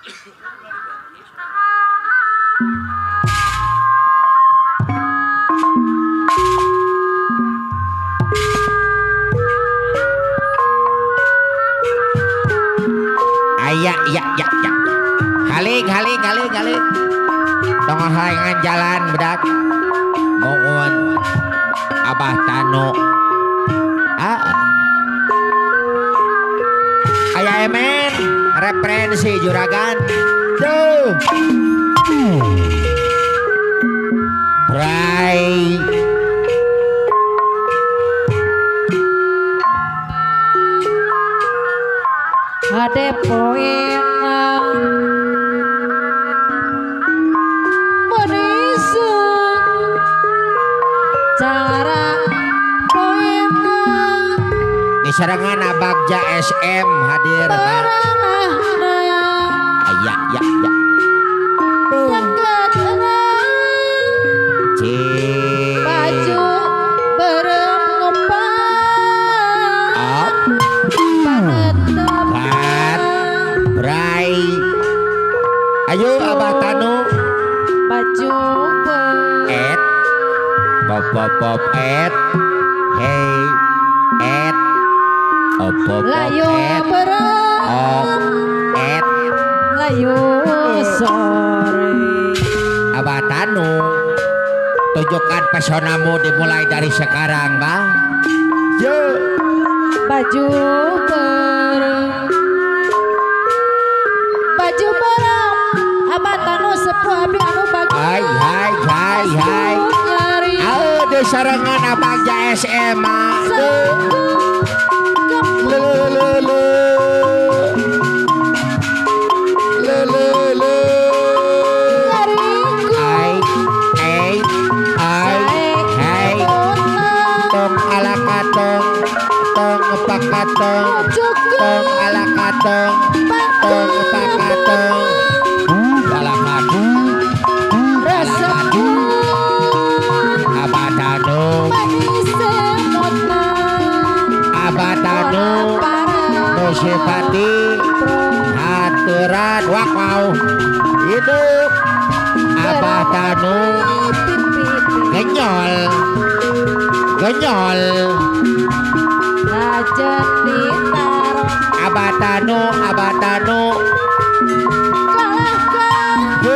Aya ya ya ya. Halik. Tong halangan jalan bedak. Mohon Abah Tanu. Aya emen referensi juragan. Tuh. Bray. Ade poema Menisu cara poema Di serangan Abagja SM hadir Pak. Ya. Cik. Baju berempat Bat. Bray. Ayo Abah Tanu. baju Et. Pop et. Hey. Et. Pop layu et. Et. layu sore Abah Tanu. Tunjukkan pesonamu dimulai dari sekarang, Bang. Yuk. baju bareng Abah Tanu sepuh abi anu bagi Hai. nyari Di serangan Abagja SMA. Tong ala katong, tong pakatong, tong ala katong, tong pakatong. Ala katong, rasa Abah Tanu, Abah Tanu, Nusipati, haturan wakau, hidup Abah Tanu, genyol. Raja ditaro Abah Tanu. Yo.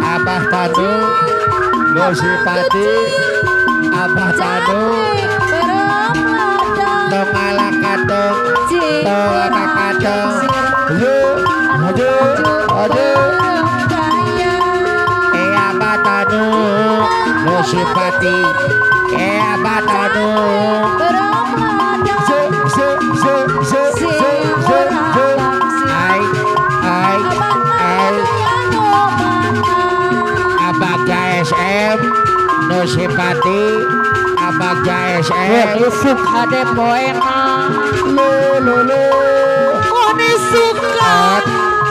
Abah Tanu, Nusipati, Abah Tanu, tong ala katong, tong kakatong. Aduh. Abah Tanu, Nusipati, Abah Tanu. Abagja SM, Nusipati, Abagja SM. Isuk ade poema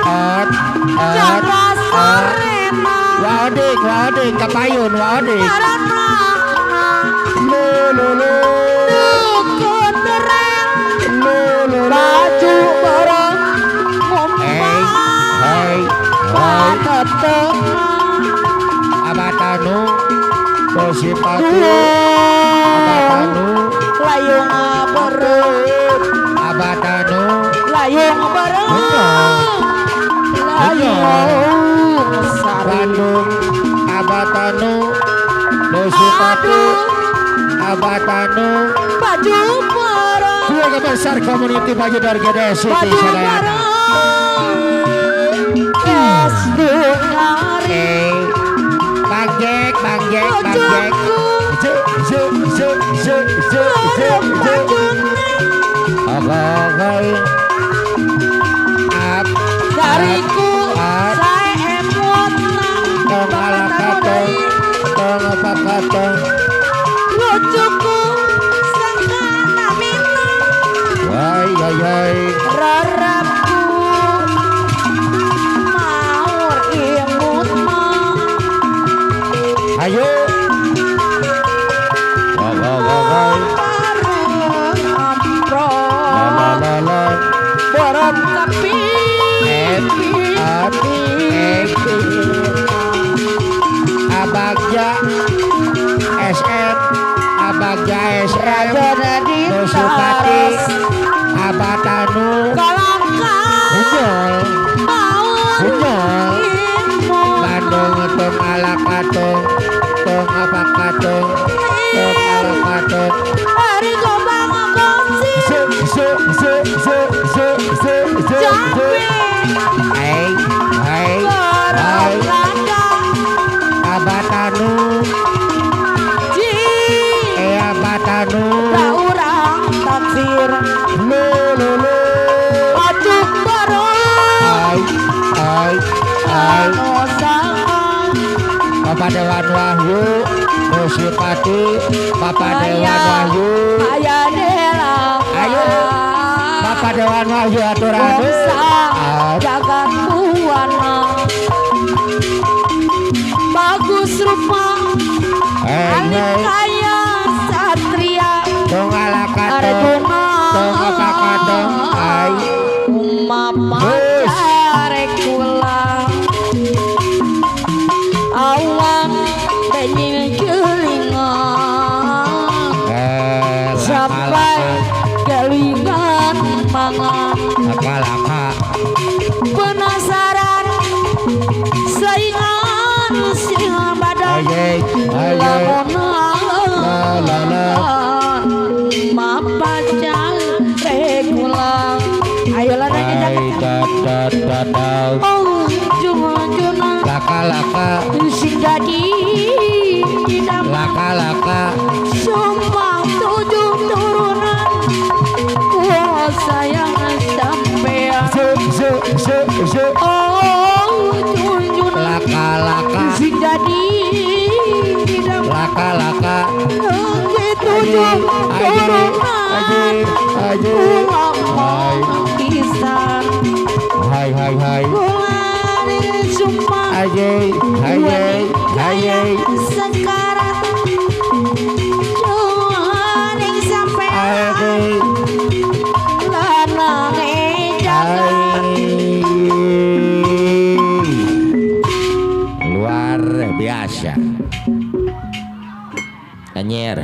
Ot. Jara sorena Wadik, kapayun, wadik. Dukun dereng baju bareng Hey. pateteng Abah Tanu, Nusipati, Abah Tanu, layung bareng Abah Tanu, layung bareng Bandung, Abah Tanu, Nusipati, Abah Tanu. baju bareng Keluarga besar Community Baju dari Gede City baju Sadayana. Bang Jack. dariku saya emot Tong ala katong, tong pakatong. lucuku sangkana minang Wai. rarapku maur imut mah Ayo. Wai. bareng amprok La. Abagja SM Abagja SM Nusupati Abatanu Unjol Bandung tung alakatung tung apakatung tung alakatung Hai Abatanu Abatanu Hai Papa Dewan Wahyu Nusipati Papa Dewan Wahyu Ayo Papa Dewan Wahyu aturan jagat buana bagus rupa kaya satria Tunggalakatung Tungapakatung Hai Mama rekula awan danyin kelingan sampai kelingan mangan Apalaka penasaran saingan singa badan mapacan regula ayolah nanya Dadau oh juna Laka sing jadi Laka sumpah 7 turunan wah sayang sampean oh junjun Laka sing jadi Laka tujuh turunan ulang pisan Hai bulan sumpah Hai sekarang Tuhan yang sampai lanang jalan luar biasa Anyer